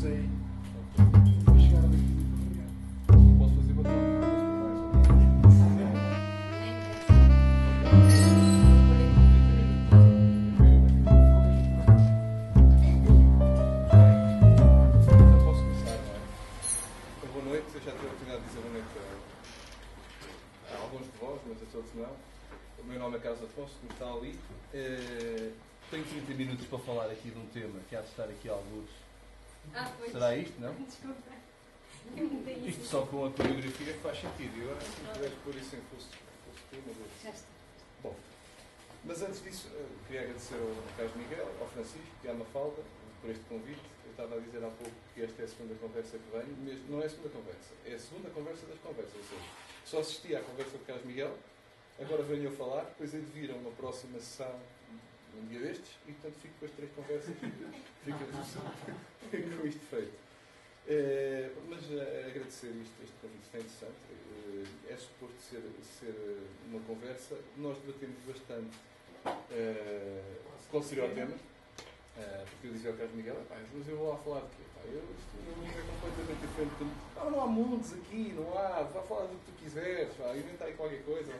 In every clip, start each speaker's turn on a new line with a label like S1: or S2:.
S1: Estamos aí. Chegaram daqui. Posso fazer uma troca? Posso começar, não é? Então, boa noite. Eu já tive a oportunidade de dizer boa noite a alguns de vós, mas a todos não. O meu nome é Carlos Afonso, como está ali. Tenho 30 minutos para falar aqui de um tema que há de estar aqui a alguns. Será isto, não?
S2: Desculpa.
S1: Isto só com a coreografia que faz sentido. E agora, se puderes pôr isso em fosse tema.
S2: Já está.
S1: Bom, mas antes disso, queria agradecer ao Carlos Miguel, ao Francisco e à Mafalda por este convite. Eu estava a dizer há pouco que esta é a segunda conversa que venho, mas não é a segunda conversa, é a segunda conversa das conversas. Ou seja, só assisti à conversa do Carlos Miguel, agora venho eu falar, depois hei de vir a uma próxima sessão um dia destes e, portanto, fico com as 3 conversas e fico com isto feito. Mas agradecer este convite, está interessante. É suposto ser uma conversa. Nós debatemos bastante qual seria o tema, porque eu dizia ao Carlos Miguel, mas eu vou lá falar de quê? Isto é completamente diferente de... não há mundos aqui, não há, vá falar do que tu quiseres, inventa aí qualquer coisa.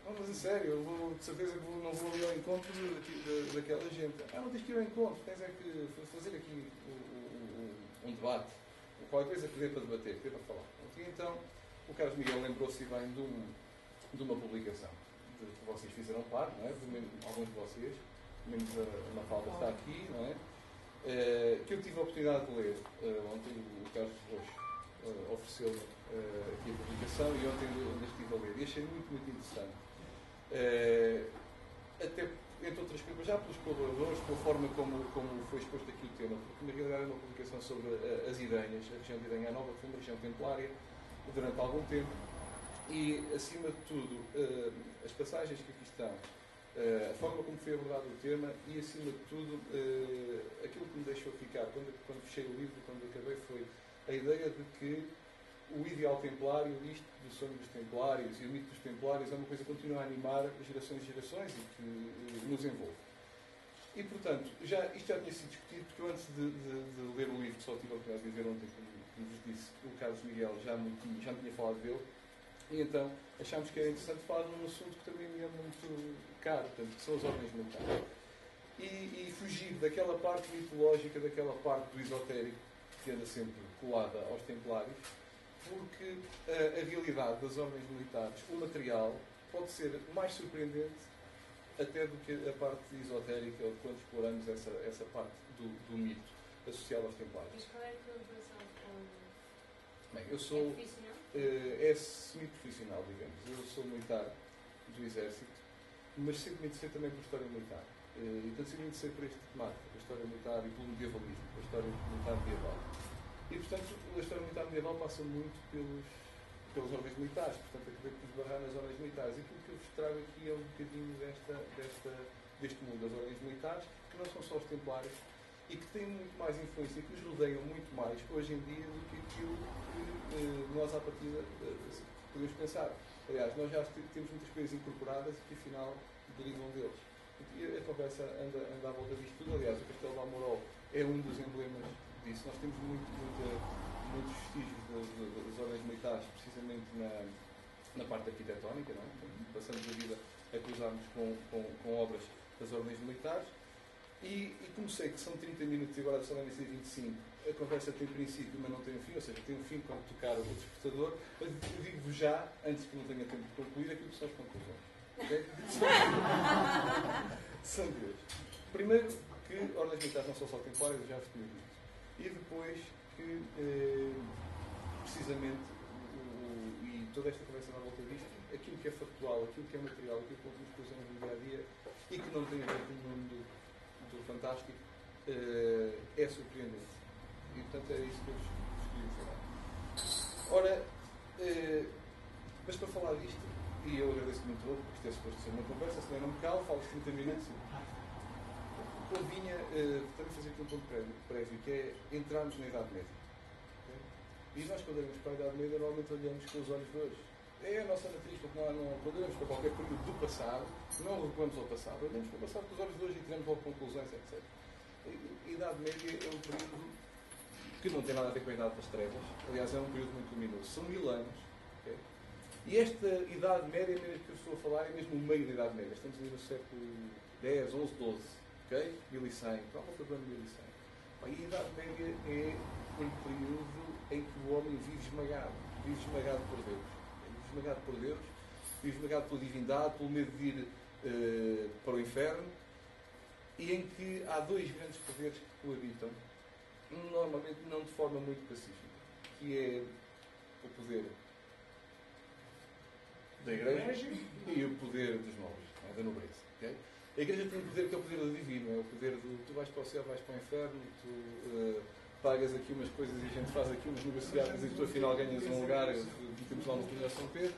S1: Não, mas a sério, eu vou, de certeza que não vou ali ao encontro daquela gente. Não tens que ir ao encontro, tens é que fazer aqui um debate, qualquer coisa que dê para debater, que dê para falar. E então, o Carlos Miguel lembrou-se bem de uma publicação que vocês fizeram par, não é? Alguns de vocês, menos a Mafalda está aqui, não é? Que eu tive a oportunidade de ler ontem. O Carlos Roxo ofereceu-me aqui a publicação e ontem ainda estive a ler e achei muito, muito interessante. Até, entre outras coisas, já pelos colaboradores, pela forma como foi exposto aqui o tema, porque na realidade é uma publicação sobre as Idanhas, a região de Idanha Nova, que foi uma região templária durante algum tempo, e acima de tudo as passagens que aqui estão, a forma como foi abordado o tema e acima de tudo aquilo que me deixou ficar quando fechei o livro, quando acabei, foi a ideia de que o ideal templário, isto do sonho dos templários e o mito dos templários é uma coisa que continua a animar gerações e gerações e que nos envolve. E, portanto, isto já tinha sido discutido, porque eu, antes de ler o livro, que só tive a oportunidade de ver ontem, como vos disse, o Carlos Miguel já me tinha falado dele, e então achámos que era interessante falar de um assunto que também me é muito caro, portanto, que são as ordens militares. E fugir daquela parte mitológica, daquela parte do esotérico, que anda sempre colada aos templários, porque a realidade das ordens militares, o material, pode ser mais surpreendente até do que a parte esotérica, ou quando exploramos essa parte do mito associado aos templários.
S2: Mas qual é a tua relação com...
S1: Bem, eu sou... É semi-profissional, digamos. Eu sou militar do Exército, mas sempre me interessei também por história militar. E portanto sempre me interessei por este temático, a história militar e pelo medievalismo, a história militar medieval. E, portanto, a história militar medieval passa muito pelas ordens militares, portanto, acabei por esbarrar nas ordens militares. E aquilo que eu vos trago aqui é um bocadinho deste mundo das ordens militares, que não são só os templários, e que têm muito mais influência, que nos rodeiam muito mais hoje em dia do que aquilo que nós, à partida, podemos pensar. Aliás, nós já temos muitas coisas incorporadas e que, afinal, derivam deles. E a conversa anda à volta disto tudo. Aliás, o Castelo de Almorol é um dos emblemas disso. Nós temos muitos vestígios das ordens militares, precisamente na parte arquitetónica, não é? Passamos a vida a cruzarmos com obras das ordens militares. E como sei que são 30 minutos e agora só devem ser 25, a conversa tem princípio, mas não tem um fim, ou seja, tem um fim quando tocar o despertador, mas eu digo-vos já, antes que não tenha tempo de concluir, aquilo que são as conclusões. Okay? São duas. Primeiro, que ordens militares não são só templárias, eu já vos tinha dito. E depois que, precisamente, e toda esta conversa na volta disto, aquilo que é factual, aquilo que é material, aquilo que nós cruzamos no dia-a-dia e que não tem a ver com o mundo do fantástico, é surpreendente. E, portanto, é isso que eu escolhi falar. Ora, mas para falar disto, e eu agradeço muito pouco, porque isto é suposto ser uma conversa, se não me calo, falo 30 minutos. Convinha também fazer aqui um ponto prévio, que é entrarmos na Idade Média. Okay? E nós, quando olhamos para a Idade Média, normalmente olhamos com os olhos de hoje. É a nossa matriz, porque quando olhamos para qualquer período do passado, não recuamos ao passado, olhamos para o passado com os olhos de hoje e tiramos logo conclusões, etc. A Idade Média é um período que que não tem nada a ver com a Idade das Trevas. Aliás, é um período muito luminoso. São 1000 anos. Okay? E esta Idade Média, mesmo que eu estou a falar, é mesmo o meio da Idade Média. Estamos ali no século X, XI, XII. Okay? 1100. Para a volta do ano 1100. E a Idade Média é um período em que o homem vive esmagado. Vive esmagado por Deus. Vive esmagado por Deus. Vive esmagado pela divindade, pelo medo de ir para o inferno. E em que há dois grandes poderes que coabitam, normalmente não de forma muito pacífica, que é o poder da Igreja e o poder dos nobres, da nobreza. Okay? A Igreja tem um poder que é o poder do divino, é o poder do tu vais para o céu, vais para o inferno, tu pagas aqui umas coisas e a gente faz aqui umas negociadas e tu afinal ganhas um lugar, temos lá no Tribunal São Pedro.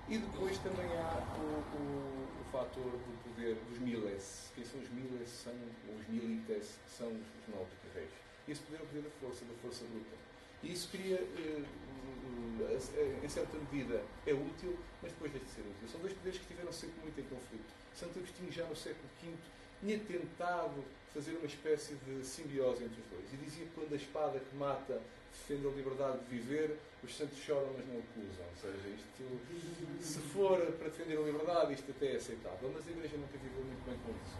S1: E depois também há o fator do poder dos miles. Quem são os miles? São os milites, que são os nobres guerreiros. Esse poder é o poder da força bruta. E isso cria, em certa medida, é útil, mas depois deixa de ser útil. São dois poderes que estiveram sempre muito em conflito. Santo Agostinho, já no século V, tinha tentado fazer uma espécie de simbiose entre os dois. E dizia que quando a espada que mata defende a liberdade de viver, os santos choram, mas não acusam. Ou seja, isto, se for para defender a liberdade, isto até é aceitável. Mas a Igreja nunca viveu muito bem com isso.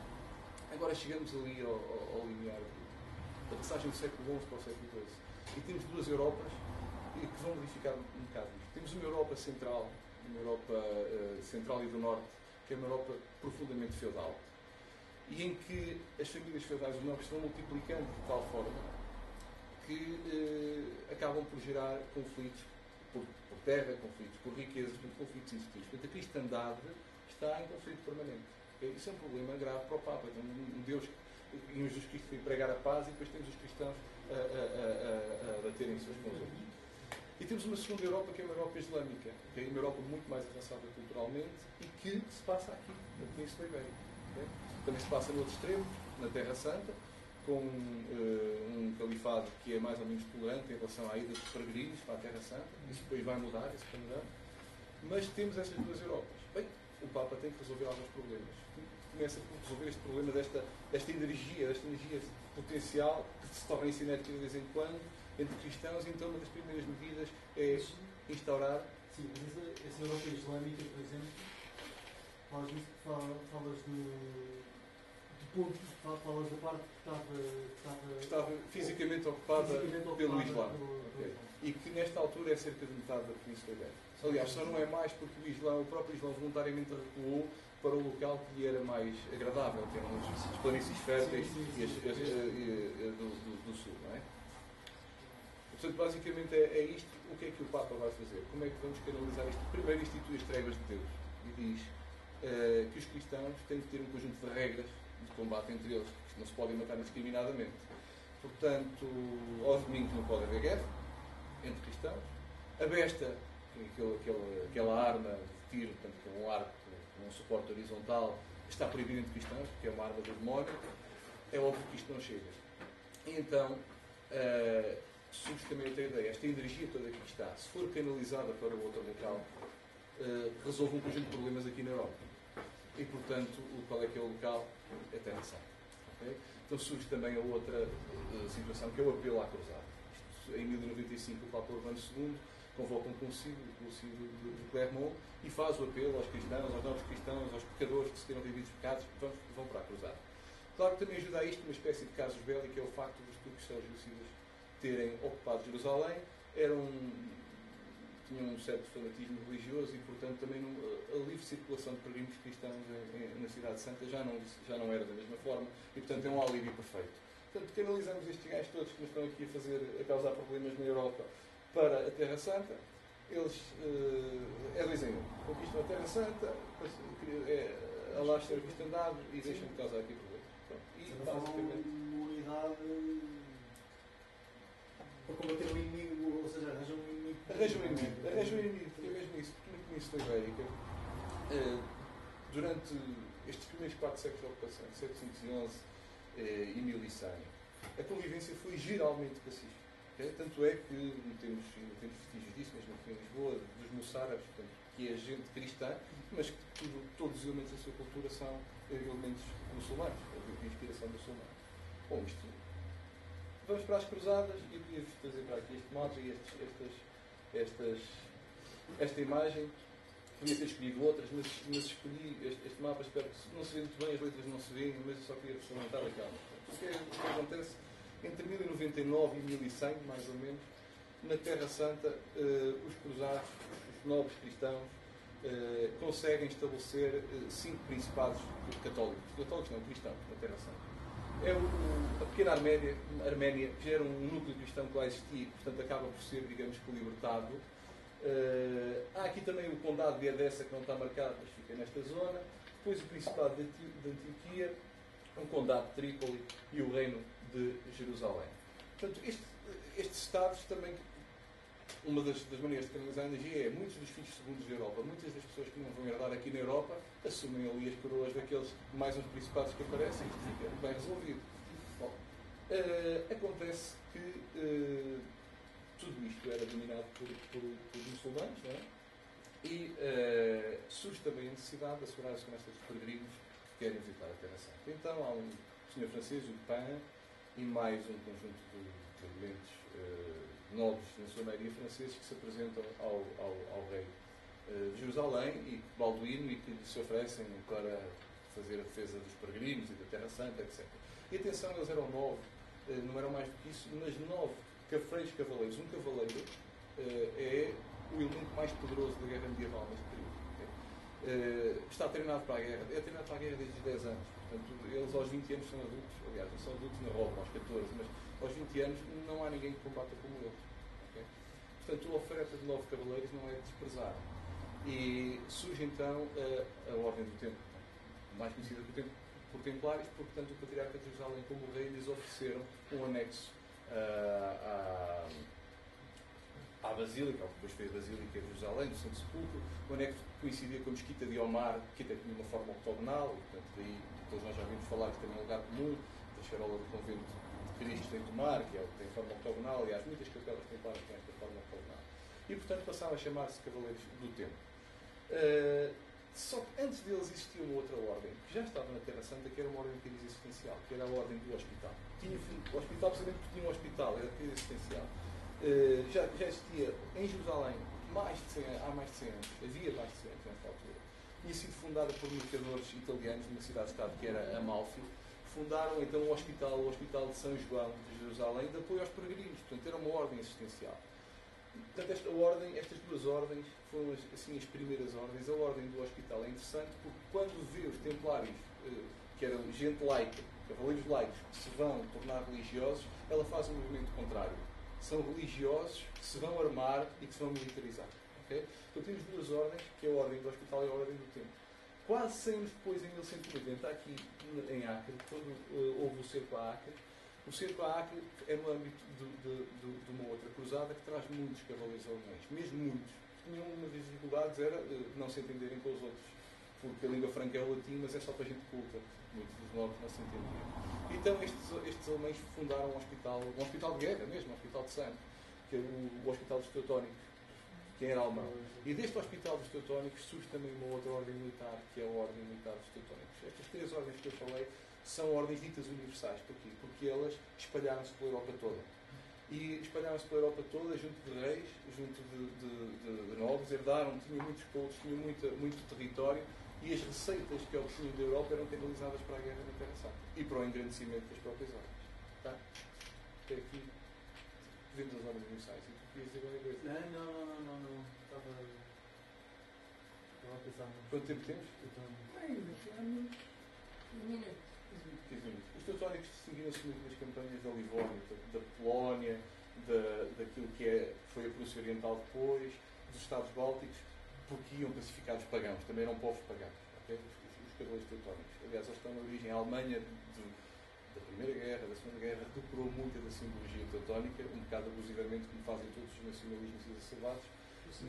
S1: Agora chegamos ali ao limiar da passagem do século XI para o século XII. E temos duas Europas que vão modificar um bocado isto. Temos uma Europa central, uma Europa central e do norte, que é uma Europa profundamente feudal. E em que as famílias feudais dos nobres estão multiplicando de tal forma que acabam por gerar conflitos por terra, conflitos por riquezas, conflitos existentes. Portanto, a cristandade está em conflito permanente. Isso é um problema grave para o Papa. Então, um Deus e um Jesus Cristo foi pregar a paz e depois temos os cristãos a baterem-se uns com os outros. E temos uma segunda Europa, que é uma Europa islâmica, que é uma Europa muito mais avançada culturalmente e que se passa aqui, na Península Ibérica. Okay? Também se passa no outro extremo, na Terra Santa, com um califado que é mais ou menos tolerante em relação à ida dos peregrinos para a Terra Santa. Isso depois vai mudar, esse panorama. Mas temos essas duas Europas. Bem, o Papa tem que resolver alguns problemas. Começa por resolver este problema desta energia potencial que se torna cinética de vez em quando entre cristãos. Então, uma das primeiras medidas é instaurar...
S3: Sim, mas essa Europa Islâmica, por exemplo, falas falas da parte que estava
S1: fisicamente ocupada pelo Islã.
S3: Okay.
S1: E que nesta altura é cerca de metade da Península Ibérica. Aliás, só não é mais porque o próprio Islã voluntariamente recuou para o local que lhe era mais agradável, que eram as planícies férteis do sul, não é? Portanto, basicamente é isto. O que é que o Papa vai fazer? Como é que vamos canalizar isto? Primeiro institui as trevas de Deus e diz que os cristãos têm que ter um conjunto de regras de combate entre eles, que não se podem matar indiscriminadamente. Portanto, aos domingos não pode haver guerra entre cristãos. A besta, aquela arma de tiro, portanto, que é um arco com um suporte horizontal, está proibido entre cristãos, porque é uma arma do demónio. É óbvio que isto não chega. E então, surge também outra ideia. Esta energia toda que está, se for canalizada para outro local, resolve um conjunto de problemas aqui na Europa. E, portanto, qual é que é o local? É Terra Santa. Okay? Então surge também a outra situação, que é o apelo à cruzada. Em 1095, o Papa Urbano II convoca um concílio, o concílio de Clermont, e faz o apelo aos cristãos, aos novos cristãos, aos pecadores que se tenham vivido pecados, vão para a cruzada. Claro que também ajuda a isto uma espécie de casus belli, que é o facto dos turcos seljúcidas terem ocupado Jerusalém, tinham um certo fanatismo religioso e, portanto, também a livre circulação de peregrinos cristãos na Cidade Santa já não era da mesma forma e, portanto, é um alívio perfeito. Portanto, canalizamos estes gajos todos que nos estão aqui a causar problemas na Europa para a Terra Santa. Eles, é dois em um. Conquistam a Terra Santa, alastram a cristandade e deixam de causar aqui problemas. Pronto. E, basicamente,
S3: uma unidade para combater o inimigo, ou seja, arranjam um inimigo.
S1: Arranjam um inimigo, porque é mesmo isso. Porque na Península Ibérica, durante estes primeiros 4 séculos de ocupação, 711 e 1100, a convivência foi geralmente pacífica. Okay? Tanto é que temos vestígios disso, mesmo aqui em Lisboa, dos moçárabes, que é gente cristã, mas que todos os elementos da sua cultura são elementos muçulmanos, de inspiração muçulmana. Bom, isto vamos para as cruzadas e eu queria trazer para aqui este mapa e esta imagem. Podia ter escolhido outras, mas escolhi este mapa. Espero que não se vê muito bem, as letras não se veem, mas eu só queria salientar aquela. O que acontece entre 1099 e 1100, mais ou menos, na Terra Santa, os cruzados, os nobres cristãos, conseguem estabelecer 5 principados católicos. Católicos não, cristãos, na Terra Santa. A pequena Arménia, que já era um núcleo cristão que lá existia, portanto acaba por ser, digamos que, libertado. Há aqui também o Condado de Edessa, que não está marcado, mas fica nesta zona. Depois o Principado de Antioquia, o Condado de Trípoli e o Reino de Jerusalém. Portanto, estes Estados também, uma das maneiras de canalizar a energia é muitos dos filhos segundos da Europa, muitas das pessoas que não vão herdar aqui na Europa, assumem ali as coroas daqueles mais uns principados que aparecem e isto fica bem resolvido. Bom, acontece que tudo isto era dominado por muçulmanos, não é? E surge também a necessidade de assegurar a segurança dos peregrinos que querem visitar a Terra Santa. Então há um senhor francês, o Pin, e mais um conjunto de elementos nobres, na sua maioria franceses, que se apresentam ao rei de Jerusalém e Balduíno e que se oferecem para fazer a defesa dos peregrinos e da Terra Santa, etc. E atenção, eles eram 9, não eram mais do que isso, mas 9 cafreiros cavaleiros. Um cavaleiro é o elemento mais poderoso da guerra medieval neste período. Okay? Está treinado para a guerra. É treinado para a guerra desde os 10 anos. Portanto, eles aos 20 anos são adultos. Aliás, não são adultos na Roma, aos 14, mas aos 20 anos não há ninguém que combata como eles. Okay? Portanto, a oferta de 9 cavaleiros não é de desprezar. E surge então a Ordem do Templo, mais conhecida por Templários, porque tanto o Patriarca de Jerusalém como o rei lhes ofereceram um anexo à Basílica, ao que depois foi a Basílica de Jerusalém, do Santo Sepulcro, o anexo coincidia com a Mesquita de Omar, que até tinha uma forma octogonal, e portanto daí depois nós já vimos falar que também é um lugar comum, da charola do convento de Cristo em Tomar, que tem forma octogonal, aliás, muitas capelas templárias têm esta forma octogonal. E portanto passaram a chamar-se Cavaleiros do Tempo. Só que antes deles existia uma outra ordem, que já estava na Terra Santa, que era uma ordem de cariz existencial, que era a ordem do hospital. O hospital, precisamente porque tinha um hospital, era de cariz existencial. Já existia em Jerusalém há mais de 100 anos, havia mais de 100 anos nesta altura. Tinha sido fundada por mercadores italianos numa cidade-estado que era Amalfi. Fundaram então o Hospital de São João de Jerusalém, de apoio aos peregrinos. Portanto, era uma ordem existencial. Portanto, estas duas ordens foram assim as primeiras ordens. A ordem do hospital é interessante porque quando vê os templários, que eram gente laica, cavaleiros laicos, que se vão tornar religiosos, ela faz um movimento contrário. São religiosos que se vão armar e que se vão militarizar. Okay? Então temos duas ordens, que é a ordem do hospital e a ordem do templo. Quase 100 anos depois, em 1190, aqui em Acre, quando houve o cerco a Acre, o cerco a Acre é no âmbito de uma outra cruzada que traz muitos cavaleiros alemães, mesmo muitos. Tinham uma das dificuldades era não se entenderem com os outros, porque a língua franca é o latim, mas é só para gente culta. Muitos dos nobres não se entendiam. Então estes alemães fundaram um hospital de guerra mesmo, um hospital de sangue, que é o Hospital dos Teutónicos, que era alemão. E deste Hospital dos Teutónicos surge também uma outra ordem militar, que é a Ordem Militar dos Teutónicos. Estas três ordens que eu falei são ordens ditas universais. Porquê? Porque elas espalharam-se pela Europa toda. E espalharam-se pela Europa toda, junto de reis, junto de nobres, herdaram, tinham muitos povos, tinham muito território, e as receitas que obtinham da Europa eram canalizadas para a guerra na Terra Santa e para o engrandecimento das próprias ordens. Tá? Até aqui vemos as ordens universais. E tu querias dizer alguma coisa?
S3: Não. Estava a pensar muito.
S1: Quanto tempo temos?
S2: Um minuto.
S1: 15 minutos. Os teutónicos distinguiram-se muito nas campanhas da Livónia, da Polónia, daquilo que foi a Prússia Oriental depois, dos Estados Bálticos, porque iam pacificar os pagãos, também eram povos pagãos, okay? Os cavaleiros teutónicos. Aliás, eles estão na origem. A Alemanha da Primeira Guerra, da Segunda Guerra, recuperou muita da simbologia teutónica, um bocado abusivamente, como fazem todos os nacionalismos exacerbados,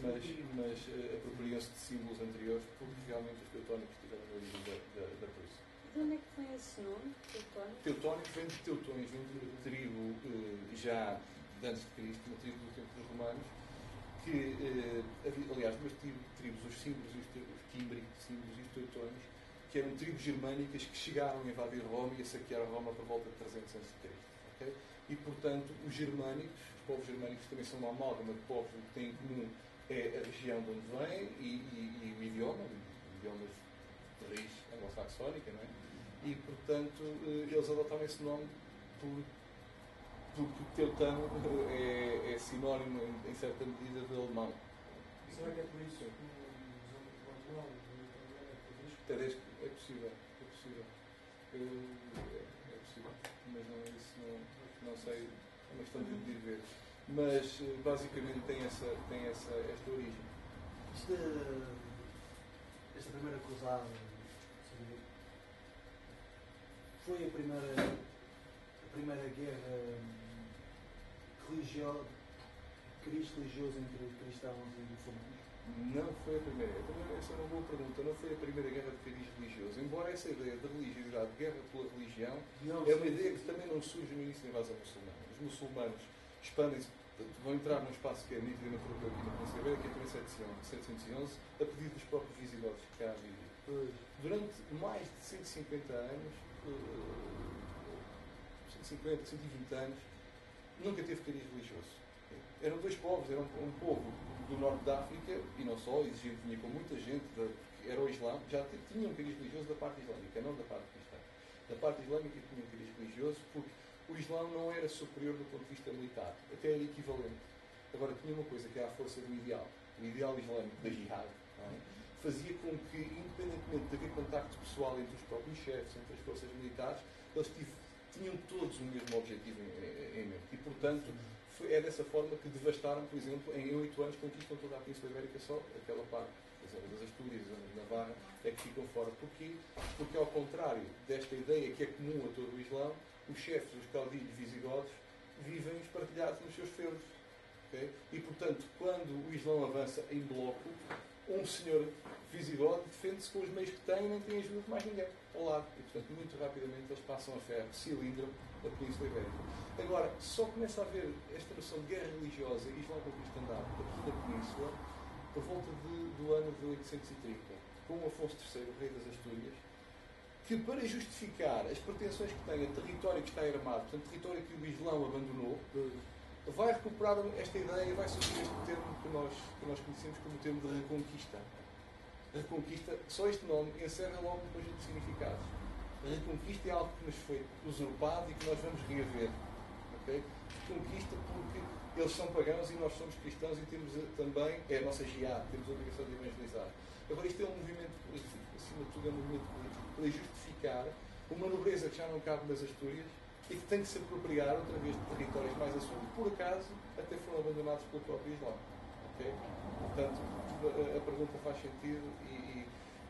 S1: mas apropriam-se de símbolos anteriores, porque realmente os teutónicos estiveram na origem da Prússia.
S2: De onde é que vem esse nome, Teutónico?
S1: Teutônicos vem de Teutões, vem de uma tribo já de antes de Cristo, uma tribo do tempo dos romanos, que, aliás, duas tribos, os símbolos e os químbricos, símbolos e os teutões, que eram tribos germânicas que chegaram a invadir Roma e a saquear Roma por volta de 300 a.C. Okay? E, portanto, os germânicos, os povos germânicos também são uma amálgama de povos que têm em comum é a região de onde vêm e o idioma de raiz anglo-saxónica, não é? E, portanto, eles adotaram esse nome porque teutão é sinónimo, em certa medida, de alemão.
S3: Será que é por isso que os alemães
S1: Tedesco é possível, é possível. É possível, mas não sei, é uma questão de ir ver. Mas, basicamente, tem esta origem.
S3: Esta primeira cruzada foi a primeira guerra religiosa, crise religiosa entre cristãos e muçulmanos?
S1: Não foi a primeira. Essa é uma boa pergunta. Não foi a primeira guerra de cariz religioso. Embora essa ideia de religiosidade, de guerra pela religião, é uma ideia que também não surge no início da invasão muçulmana. Os muçulmanos expandem-se, vão entrar num espaço que é nitidamente europeu aqui na Península Ibérica, entre 711, a pedido dos próprios visigodos que cá viviam. Durante mais de 150 anos, 150, 120 anos, nunca teve cariz religioso. Eram dois povos, era um povo do norte da África, e não só, tinha com muita gente, era o Islã, já tinha um cariz religioso da parte islâmica, não da parte cristã. Da parte islâmica tinha um cariz religioso, porque o Islã não era superior do ponto de vista militar, até era equivalente. Agora, tinha uma coisa que é a força do ideal. O ideal islâmico da jihad, fazia com que, independentemente de haver contacto pessoal entre os próprios chefes, entre as forças militares, eles tinham todos o mesmo objetivo em mente. E, portanto, é dessa forma que devastaram, por exemplo, em 8 anos conquistam toda a Península Ibérica, só aquela parte, das Astúrias, da Navarra, é que ficam fora. Porquê? Porque, ao contrário desta ideia que é comum a todo o Islão, os chefes, os caudilhos visigodos, vivem espartilhados nos seus feudos. Okay? E, portanto, quando o Islão avança em bloco, um senhor visigode defende-se com os meios que tem e nem tem ajuda de mais ninguém ao lado. E, portanto, muito rapidamente eles passam a ferro, cilindram a Península Ibérica. Agora, só começa a haver esta noção de guerra religiosa e Islão com cristandade aqui na Península por volta do ano de 830, com Afonso III, o rei das Astúrias, que, para justificar as pretensões que tem a território que está armado, portanto, território que o Islão abandonou, vai recuperar esta ideia e vai surgir este termo que nós conhecemos como o termo de reconquista. Reconquista, só este nome encerra logo um conjunto de significados. A reconquista é algo que nos foi usurpado e que nós vamos reaver. Okay? Reconquista porque eles são pagãos e nós somos cristãos e temos também, é a nossa jihad, temos a obrigação de evangelizar. Agora, isto é um movimento político, acima de tudo é um movimento político, para justificar uma nobreza que já não cabe nas Astúrias e que tem que se apropriar outra vez de territórios mais a sul. Por acaso, até foram abandonados pelo próprio Islão. Okay? Portanto, a pergunta faz sentido e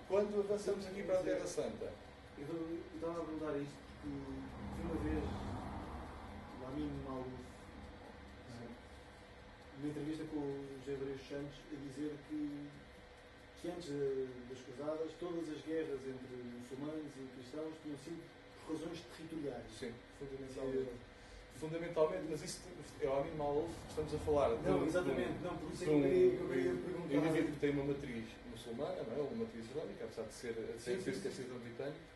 S1: quando avançamos aqui para a Terra Santa.
S3: Eu estava a perguntar isto porque vi uma vez o Amin Maluf numa entrevista com o José Lourenço Santos a dizer que antes das cruzadas todas as guerras entre muçulmanos e cristãos tinham sido por razões territoriais.
S1: Sim, fundamentalmente, mas isso é o Amin Maluf, estamos a falar.
S3: Não, exatamente, não, por isso é que eu queria perguntar.
S1: Um indivíduo que tem uma matriz muçulmana, não é? Uma matriz islâmica, apesar de ser ter sido britânico.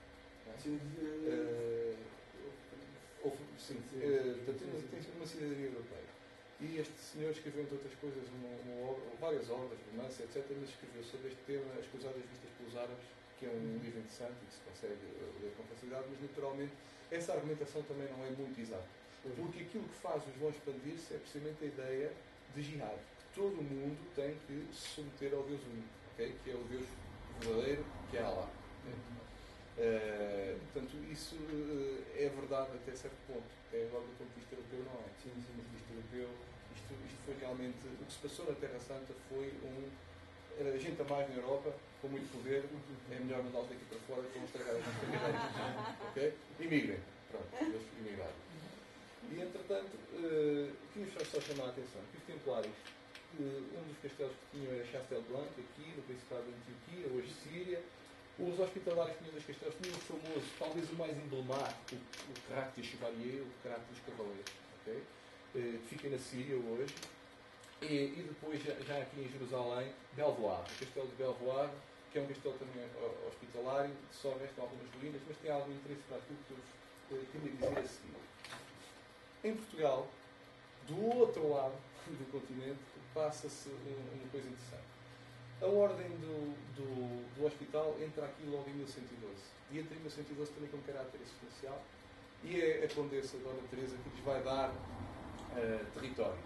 S1: Portanto, tem uma cidadania europeia. E este senhor escreveu, entre outras coisas, várias obras, romance, etc., mas escreveu sobre este tema, As Cruzadas Vistas pelos Árabes, que é um livro interessante e que se consegue ler com facilidade, mas naturalmente essa argumentação também não é muito exata. Porque aquilo que faz o Islão expandir-se é precisamente a ideia de jihad. Todo o mundo tem que se submeter ao Deus único, okay? Que é o Deus verdadeiro, que é Allah. Portanto, isso é verdade até certo ponto. Agora, do ponto de vista europeu, não é. Do ponto de vista europeu, isto foi realmente. O que se passou na Terra Santa foi gente a mais na Europa, com muito poder. É melhor mandá-los daqui para fora para não estragar as nossas carreiras. Ok? Imigrem. Pronto, eles imigraram. E, entretanto, queria só chamar a atenção que os Templários, um dos castelos que tinham era Chastel Blanc, aqui, no Principado de Antioquia, hoje Síria. Os hospitalários que tinham dos castelos tinham o famoso, talvez o mais emblemático, o Crac de Chevalier, o Crac dos Cavaleiros, okay? Que fica na Síria hoje. E depois, já aqui em Jerusalém, Belvoir, o castelo de Belvoir, que é um castelo também hospitalário, só restam algumas ruínas, mas tem algum interesse para aquilo que eu queria dizer a seguir. Em Portugal, do outro lado do continente, passa-se uma coisa interessante. A ordem do hospital entra aqui logo em 1112. E entra em 1112 também com caráter existencial. E é a Condessa Dona Teresa que lhes vai dar território.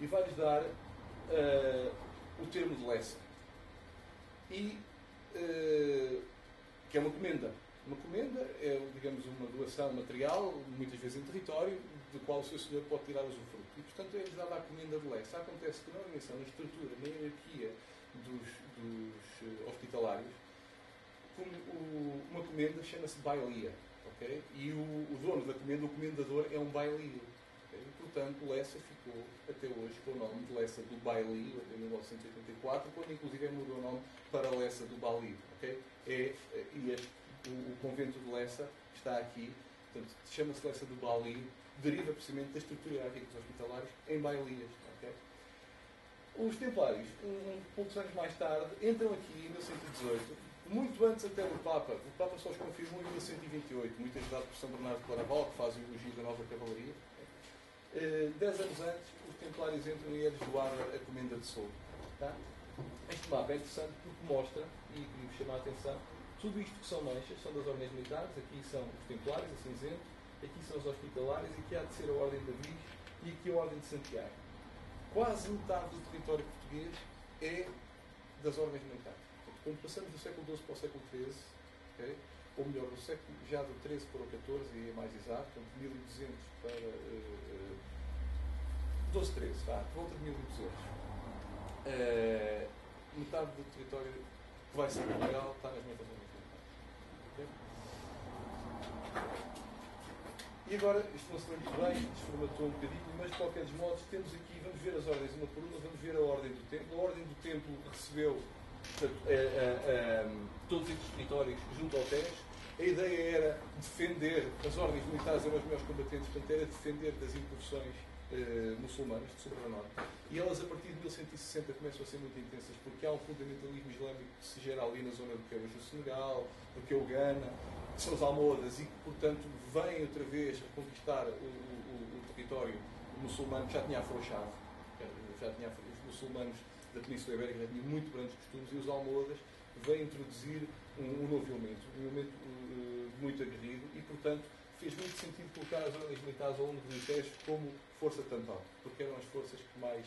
S1: E vai-lhes dar o termo de Lessa. E, que é uma comenda. Uma comenda é, digamos, uma doação material, muitas vezes em território, do qual o seu senhor pode tirar usufruto. E, portanto, é-lhes dada a comenda de Lessa. Acontece que na organização, na estrutura, na hierarquia dos hospitalários, uma comenda chama-se bailia. Okay? E o dono da comenda, o comendador, é um bailio. Okay? E, portanto, Lessa ficou, até hoje, com o nome de Lessa do Bailio, até 1984, quando inclusive mudou o nome para Lessa do Balio. Okay? O convento de Lessa está aqui, portanto, chama-se Lessa do Balio, deriva precisamente da estrutura hierárquica dos hospitalários em bailias. Okay? Os templários, poucos anos mais tarde, entram aqui em 1118, muito antes até do Papa. O Papa só os confirmou em 1128, muito ajudado por São Bernardo de Claraval, que faz o elogio da nova cavalaria. 10 anos antes, os templários entram e é-lhes doada a comenda de Souto. Tá? Este mapa é interessante porque mostra, e queria chamar a atenção, tudo isto que são manchas, são das ordens militares, aqui são os templários, a cinzento, aqui são os hospitalários, aqui há de ser a ordem de Avis e aqui a ordem de Santiago. Quase metade do território português é das ordens militares. Quando passamos do século XII para o século XIII, okay? Ou melhor, do século já do XIII para o XIV, e é mais exato, portanto, 1200 para 12, 13, volta de 1200. Metade do território que vai ser Portugal está nas metas ordens militares. Okay? E agora, isto não se lembra muito bem, desformatou um bocadinho, mas de qualquer modo, temos aqui, vamos ver as ordens uma por uma, vamos ver a ordem do templo. A ordem do templo recebeu, portanto, todos estes territórios junto ao Tejo. A ideia era defender, as ordens militares eram os melhores combatentes, portanto, era defender das incursões muçulmanas de sobre a norte. E elas, a partir de 1160, começam a ser muito intensas, porque há um fundamentalismo islâmico que se gera ali na zona do que é hoje o Senegal, do que é o Ghana, que são os almohadas, e que, portanto, vêm outra vez a conquistar o território muçulmano que já tinha afrouxado. Os muçulmanos da Península Ibérica já tinham muito grandes costumes, e os almohadas vêm introduzir um novo elemento, muito aguerrido, e, portanto, fez muito sentido colocar as ordens militares ao longo do Tejo como força tampão, porque eram as forças que mais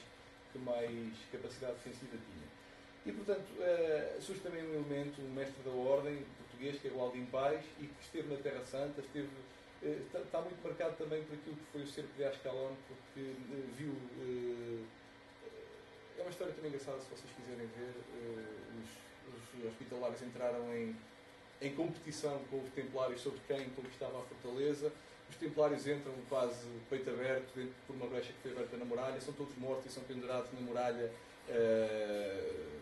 S1: capacidade defensiva tinham. E, portanto, surge também um elemento, um mestre da ordem português, que é o Aldim Pais, e que esteve na Terra Santa, está muito marcado também por aquilo que foi o cerco de Ascalon, porque viu... é uma história também engraçada, se vocês quiserem ver. Os hospitalários entraram em competição com os templários sobre quem conquistava a fortaleza. Os templários entram quase peito aberto, por uma brecha que foi aberta na muralha, são todos mortos e são pendurados na muralha,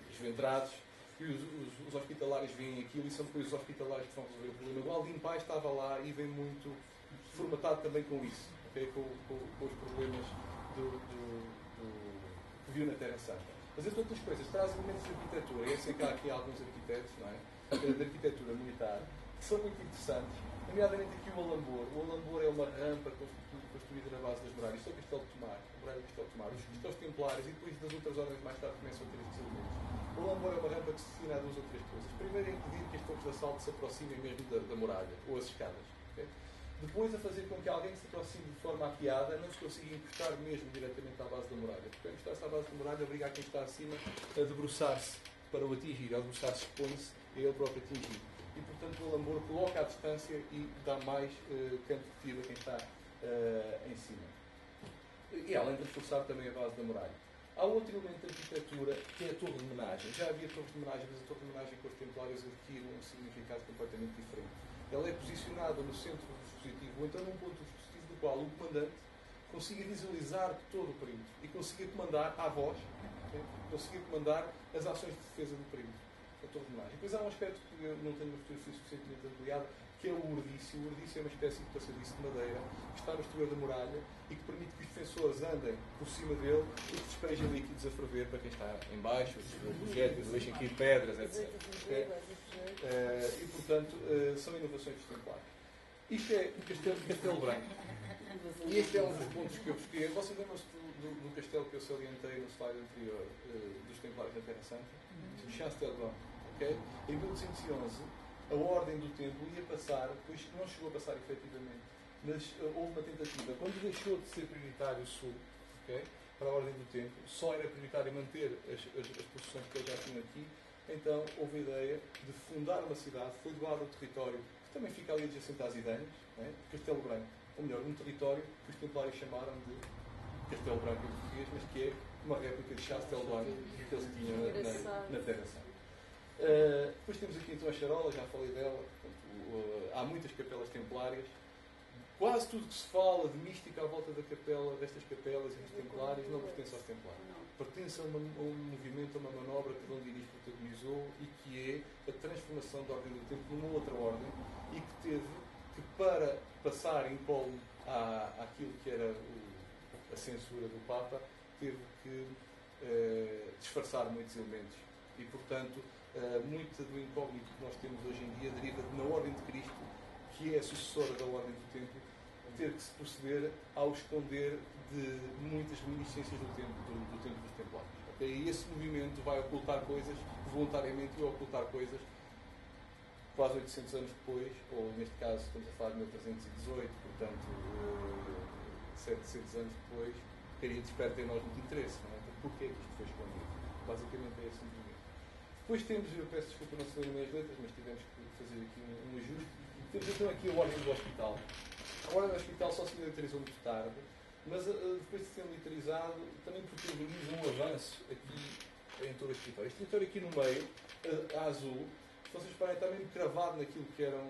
S1: desventrados. E os hospitalários veem aquilo, e são depois os hospitalários que vão resolver o problema. O Aldim Pais estava lá e vem muito formatado também com isso, okay? com os problemas que viu na Terra Santa. Mas, entre outras coisas, traz elementos de arquitetura. Eu sei que há aqui alguns arquitetos, não é? De arquitetura militar, que são muito interessantes, nomeadamente aqui o Alambor. O Alambor é uma rampa construída na base das muralhas. Isto é o Castelo de Tomar, a muralha do Castelo de Tomar. Os cristãos templários, e depois das outras ordens mais tarde começam a ter estes elementos. O Alambor é uma rampa que se destina a duas ou três coisas. Primeiro, é impedir que as torres de assalto se aproximem mesmo da muralha, ou as escadas. Okay? Depois, a fazer com que alguém se aproxime de forma apiada não se consiga encostar mesmo diretamente à base da muralha. Porque encostar-se à base da muralha obriga a quem está acima a debruçar-se para o atingir. Ao debruçar-se, expõe-se a ele próprio atingir. E, portanto, o Alambor coloca a distância e dá mais campo de tiro a quem está em cima. E além de reforçar também a base da muralha. Há outro elemento de arquitetura, que é a torre de homenagem. Já havia torre de homenagem, mas a torre de homenagem com os templários adquire um significado completamente diferente. Ela é posicionada no centro do dispositivo, ou então num ponto do dispositivo do qual o comandante consiga visualizar todo o perímetro e consiga comandar à voz, okay? Consiga comandar as ações de defesa do perímetro. A torre de homenagem. Depois há um aspecto que eu não tenho uma fotografia suficientemente ampliada, que é o urdício. O urdício é uma espécie de passadiço de madeira que está no exterior da muralha e que permite que os defensores andem por cima dele e que despejem líquidos a ferver para quem está em baixo, os projéteis, deixem cair pedras, etc. E, portanto, são inovações dos templários. Isto é o Castelo Branco. E este é um dos pontos que eu escolhi. Vocês lembram-se do castelo que eu salientei no slide anterior, dos Templários da Terra Santa? Chastelblanc, ok? Em 1211, a Ordem do Templo ia passar, pois não chegou a passar efetivamente, mas houve uma tentativa. Quando deixou de ser prioritário o Sul, okay, para a Ordem do Templo, só era prioritário manter as posições que eles já tinham aqui, então houve a ideia de fundar uma cidade, foi doado o território, que também fica ali adjacente às Idanhas, né, Castelo Branco, ou melhor, um território que os Templários chamaram de Castelo Branco em português, mas que é uma réplica de Chastelblanc que eles tinham na Terra Santa. Depois temos aqui então a Charola, já falei dela. Portanto, há muitas capelas templárias. Quase tudo que se fala de mística à volta destas capelas e dos templários não pertence aos templários. Pertence a um movimento, a uma manobra que Dom Dinis protagonizou e que é a transformação da Ordem do Tempo numa outra ordem e que teve que, para passar incólume àquilo que era a censura do Papa, teve que disfarçar muitos elementos. E, portanto, muito do incógnito que nós temos hoje em dia deriva de, na Ordem de Cristo, que é a sucessora da Ordem do Templo, ter que se proceder ao esconder de muitas reminiscências do tempo dos Templários. Okay? E esse movimento vai ocultar coisas, voluntariamente vai ocultar coisas, quase 800 anos depois, ou neste caso estamos a falar de 1318, portanto 700 anos depois, ficaria desperto em nós muito interesse, não é? Porquê é que isto foi escondido? Basicamente é esse movimento. Depois temos, eu peço desculpa não se lerem as letras, mas tivemos que fazer aqui um ajuste. Temos então aqui a Ordem do Hospital. A Ordem do Hospital só se militarizou muito tarde, mas depois de ser militarizado também protagoniza um avanço aqui em todo o escritório. Este escritório aqui no meio, a azul, se vocês reparem, está mesmo cravado naquilo que eram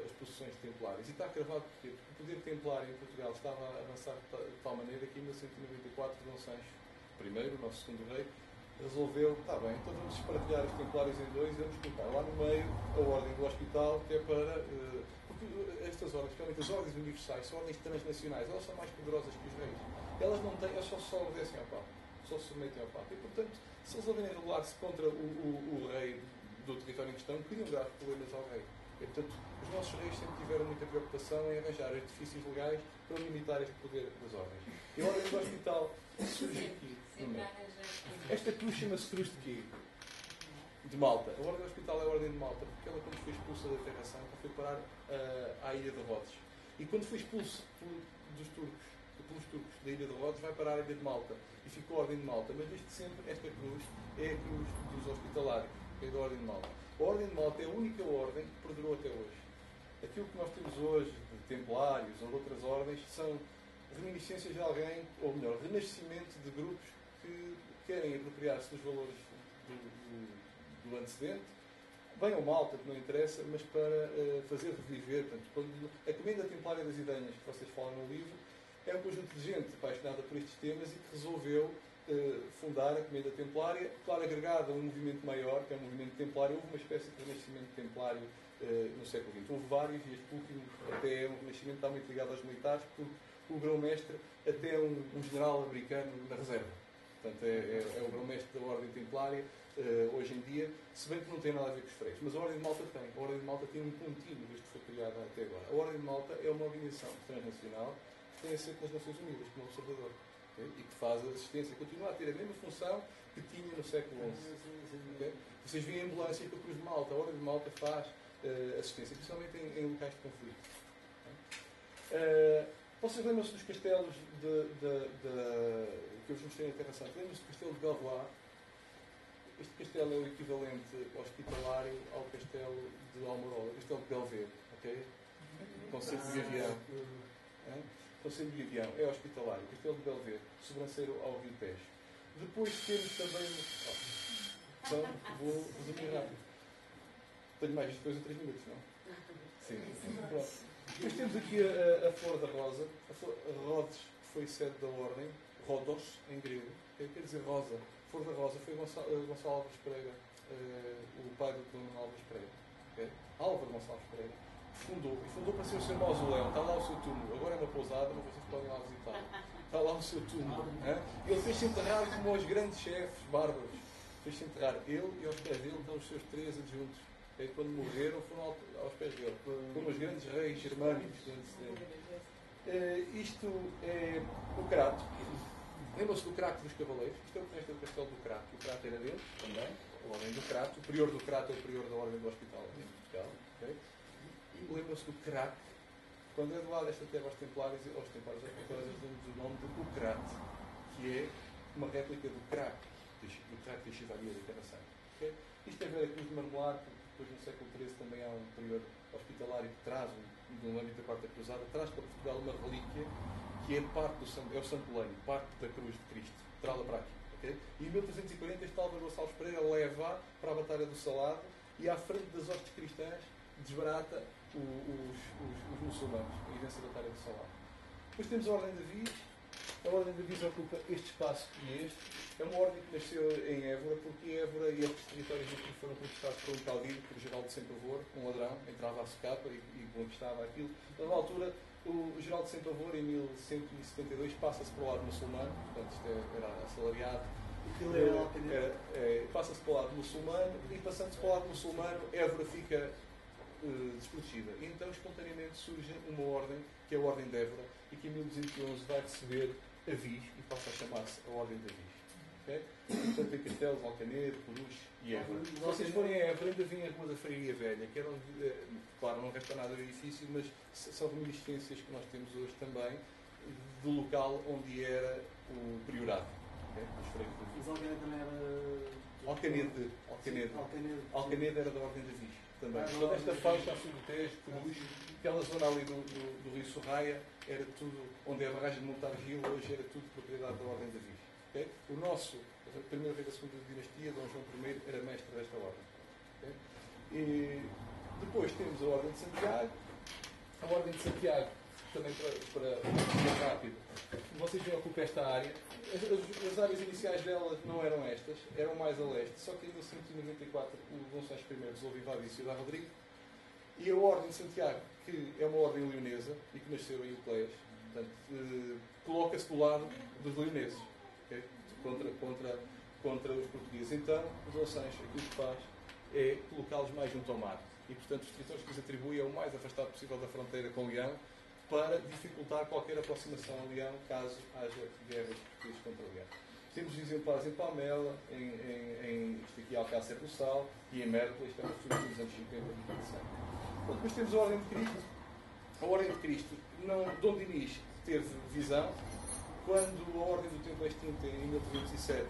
S1: as posições templárias. E está cravado porquê? Porque o poder templário em Portugal estava a avançar de tal maneira que em 1194 Dom Sancho I, o nosso segundo rei, resolveu, está bem, então vamos espartilhar os templários em dois e vamos colocar lá no meio a Ordem do Hospital, que é para... porque estas ordens, especialmente as ordens universais, são ordens transnacionais, elas são mais poderosas que os reis. Elas não têm, elas só obedecem ao Papa, só se submetem ao Papa. E, portanto, se eles resolverem regular-se contra o rei do território em questão, criam graves problemas ao rei. E, portanto, os nossos reis sempre tiveram muita preocupação em arranjar artifícios legais para limitar este poder das ordens. E a Ordem do Hospital surge aqui. Esta cruz chama-se Cruz de quê? De Malta. A Ordem do Hospital é a Ordem de Malta, porque ela, quando foi expulsa da Terra Santa, foi parar à Ilha de Rhodes. E quando foi expulso pelos turcos da Ilha de Rhodes, vai parar à Ilha de Malta. E ficou a Ordem de Malta. Mas desde sempre, esta cruz é a cruz dos hospitalários, que é da Ordem de Malta. A Ordem de Malta é a única ordem que perdurou até hoje. Aquilo que nós temos hoje, de templários ou de outras ordens, são reminiscências de alguém, ou melhor, renascimento de grupos que querem apropriar-se dos valores do antecedente, bem ou mal, portanto não interessa, mas para fazer reviver. Portanto, quando a Comenda Templária das Idanhas, que vocês falam no livro, é um conjunto de gente apaixonada por estes temas e que resolveu fundar a Comenda Templária, claro, agregada a um movimento maior, que é o movimento templário. Houve uma espécie de renascimento templário no século XX. Houve vários, e este último até é um renascimento, está muito ligado aos militares, porque o grão-mestre até é um general americano na reserva. Portanto, é o grão-mestre da Ordem Templária hoje em dia, se bem que não tem nada a ver com os freires. Mas a Ordem de Malta tem. A Ordem de Malta tem um contínuo desde que foi criada até agora. A Ordem de Malta é uma organização transnacional que tem assento nas Nações Unidas como observador. Okay? E que faz a assistência, continua a ter a mesma função que tinha no século XI. Okay? Vocês veem a ambulância com a Cruz de Malta. A Ordem de Malta faz assistência, principalmente em locais de conflito. Okay? Vocês lembram-se dos castelos que eu vos mostrei na Terra Santa? Lembram-se do castelo de Belvoir? Este castelo é o equivalente hospitalário ao castelo de Almorola, o castelo de Belver, ok? Conceito de Gavião. Conceito de Gavião é hospitalário, o castelo de Belver, sobranceiro ao Rio Tejo. Depois temos também... Então, vou resumir rápido. Tenho mais de 2 ou 3 minutos, não? Sim. Pronto. Depois temos aqui a Flor da Rosa. Rhodes foi sede da Ordem, Rhodos, em grego. Quer dizer rosa. Flor da Rosa foi Gonçalo Álvares Pereira, o pai do Dom Álvares Pereira. Okay? Álvaro Gonçalves Pereira. Fundou para ser o seu mausoléu. Está lá o seu túmulo. Agora é uma pousada, mas vocês podem lá visitar. Está lá o seu túmulo. Ele fez-se enterrar como os grandes chefes bárbaros. Fez-se enterrar ele e aos pés dele estão os seus 3 adjuntos. Quando morreram foram aos pés dele. Como os grandes reis germânicos do antecedente. Isto é o Crato. Lembram-se do Crato dos Cavaleiros? Isto é o resto do castelo do Crato. O Crato era dentro, também, a ordem do Crato. O prior do Crato é o prior da ordem do Hospital em Portugal. Okay? E lembram-se do Crato. Quando é doado esta terra aos Templários, aos damos o nome de Ucrate, que é uma réplica do Craco, do Craco de Chivaria da Encarnação. Okay? Isto tem a ver com a Cruz de Marmoar, porque depois no século XIII também há um prior hospitalário que traz, no âmbito da Quarta Cruzada, traz para Portugal uma relíquia que é parte do é o Santo Leiro, parte da Cruz de Cristo, traz-la para aqui. Okay? E em 1340 este Álvaro Gonçalves Pereira leva para a Batalha do Salado e à frente das hostes cristãs desbarata os muçulmanos e vence a Batalha do Salado. Depois temos a Ordem de Avis. A Ordem de Avis ocupa este espaço e este. É uma ordem que nasceu em Évora, porque Évora e estes territórios aqui foram conquistados por um caudilho, por Geraldo de Sempavor, um ladrão, entrava à socapa e conquistava aquilo. Na altura, o Geraldo de Sempavor, em 1172, passa-se para o lado muçulmano, portanto isto era assalariado. Passa-se para o lado muçulmano e, passando-se para o lado muçulmano, Évora fica desprotegida. E então, espontaneamente, surge uma ordem, que é a Ordem de Évora, e que em 1211 vai receber Avis e passa a chamar-se a Ordem de Avis. Okay? Portanto, tem Castelos, Alcanedo, Coruche e Évora. Se vocês forem a Évora, ainda vêm a Rua da Freiria Velha, que era onde, claro, não resta nada do edifício, mas são reminiscências que nós temos hoje também do local onde era o priorato. Okay?
S3: Mas Alcanedo também era...
S1: Alcanedo era da Ordem de Avis. Também. Toda esta faixa a sul do Tejo, Coruche, aquela zona ali do Rio Sorraia, era tudo, onde é a barragem de Montargil, hoje era tudo propriedade da Ordem de Avis. Okay? O nosso, a primeira rei da segunda dinastia, Dom João I, era mestre desta ordem. Okay? E depois temos a Ordem de Santiago. A Ordem de Santiago, também para ser rápido, vocês veem ocupa esta área. As áreas iniciais delas não eram estas, eram mais a leste, só que em 1194 o Dom Sancho I resolve invadir Ciudad Rodrigo e a Ordem de Santiago, que é uma ordem leonesa e que nasceu em Eucléas, portanto, coloca-se do lado dos leoneses, okay? contra os portugueses. Então, o Dom Sancho aquilo que faz é colocá-los mais junto ao mar e, portanto, os territórios que lhes atribui é o mais afastado possível da fronteira com Leão, para dificultar qualquer aproximação a Leão, caso haja guerras portuguesas contra Leão. Temos exemplares em Palmela, isto aqui é Alcácer do Sal, e em Mértola, isto é uma fotografia dos anos 50 e 60. Depois temos a Ordem de Cristo. A Ordem de Cristo, Dom Dinis teve visão, quando a Ordem do Templo é extinta em 1307,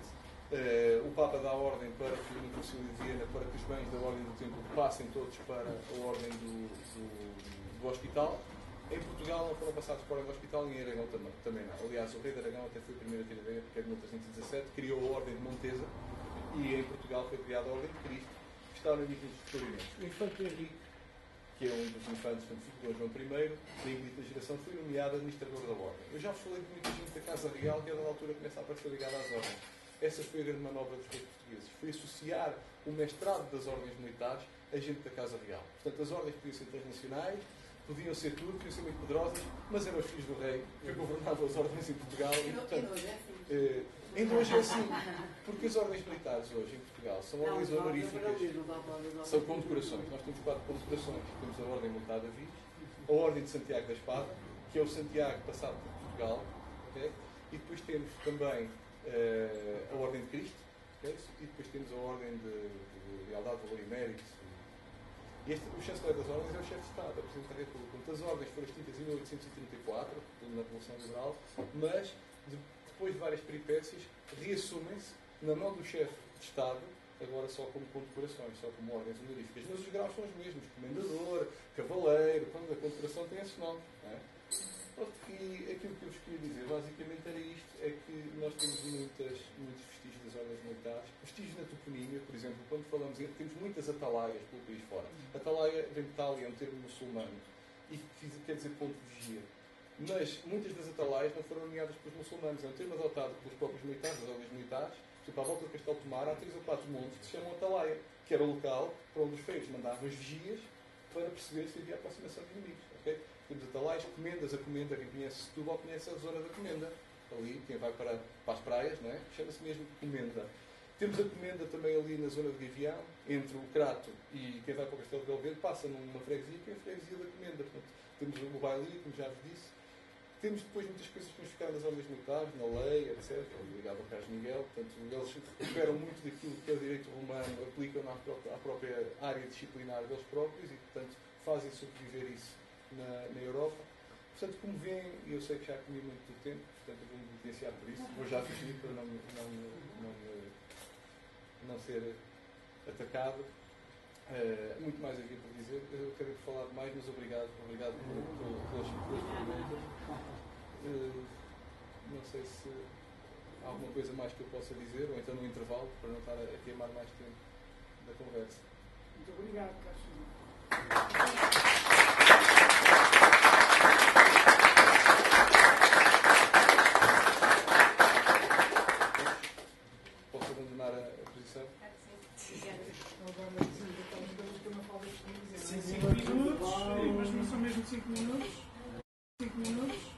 S1: o Papa dá a ordem para que no Concílio de Viena, para que os bens da Ordem do Templo passem todos para a Ordem do Hospital. Em Portugal não foram passados para a Ordem do Hospital e em Aragão também não. Aliás, o rei de Aragão até foi o primeiro a ter a ideia, porque é de 1317, criou a Ordem de Montesa e em Portugal foi criada a Ordem de Cristo, que está no início dos descobrimentos. O Infante Henrique, que é um dos infantes, portanto, filho de Dom João I, da Inglita geração, foi nomeado administrador da Ordem. Eu já falei de muita gente da Casa Real que a dada altura começa a aparecer ligada às ordens. Essa foi a grande manobra dos reis portugueses. Foi associar o mestrado das ordens militares a gente da Casa Real. Portanto, as ordens podiam ser transnacionais, podiam ser tudo, podiam ser muito poderosas, mas eram os filhos do rei que governavam as ordens em Portugal. E, portanto, ainda hoje é assim, porque as ordens militares hoje em Portugal são ordens honoríficas, são condecorações. Nós temos 4 condecorações. Temos a Ordem Militar de Avis, a Ordem de Santiago da Espada, que é o Santiago passado por Portugal, okay? E depois temos também a Ordem de Cristo, okay? E depois temos a Ordem de Lealdade, Valor e Mérito. E o chanceler das ordens é o chefe de Estado, é o Presidente da República. Portanto, as ordens foram extintas em 1834, na Revolução Liberal, mas depois de várias peripécias, reassumem-se na mão do chefe de Estado, agora só como condecorações, só como ordens honoríficas. Mas os graus são os mesmos: comendador, cavaleiro, quando a condecoração tem esses nomes. Não é? E aquilo que eu vos queria dizer, basicamente, era isto: é que nós temos muitos vestígios das ordens militares, vestígios na toponímia, por exemplo, quando falamos em, temos muitas atalaias pelo país fora. Atalaia vem de Itália, é um termo muçulmano, e quer dizer ponto de vigia. Mas muitas das atalaias não foram nomeadas pelos muçulmanos, é um termo adotado pelos próprios militares, das ordens militares. Tipo, à volta do Castelo Tomar há 3 ou 4 montes que se chamam Atalaia, que era o local para onde os feios mandavam as vigias para perceber se havia aproximação de inimigos. Okay? Temos atalaias, comendas, a comenda, quem conhece Setúbal conhece a zona da comenda. Ali, quem vai para as praias, não é? Chama-se mesmo comenda. Temos a comenda também ali na zona de Gavião, entre o Crato e quem vai para o Castelo de Belvedere, passa numa freguesia que é a freguesia da comenda. Portanto, temos o baile, como já vos disse. Temos depois muitas coisas que nos ficaram nas ordens militares, na lei, etc. Ligado ao Carlos Miguel. Portanto, eles recuperam muito daquilo que é o direito romano, aplicam à própria área disciplinar deles próprios e, portanto, fazem sobreviver isso na Europa. Portanto, como veem, eu sei que já comi muito do tempo, portanto, eu vou-me licenciar por isso. Vou já fugir para não ser atacado. Muito mais aqui para dizer. Eu quero falar mais, mas obrigado pelas perguntas. Não sei se há alguma coisa mais que eu possa dizer, ou então no intervalo, para não estar a queimar mais tempo da conversa.
S4: Muito obrigado, Carlos.
S1: Posso abandonar a posição?
S4: Agora, que não falo 5 minutos, mas não são mesmo 5 minutos. 5 minutos.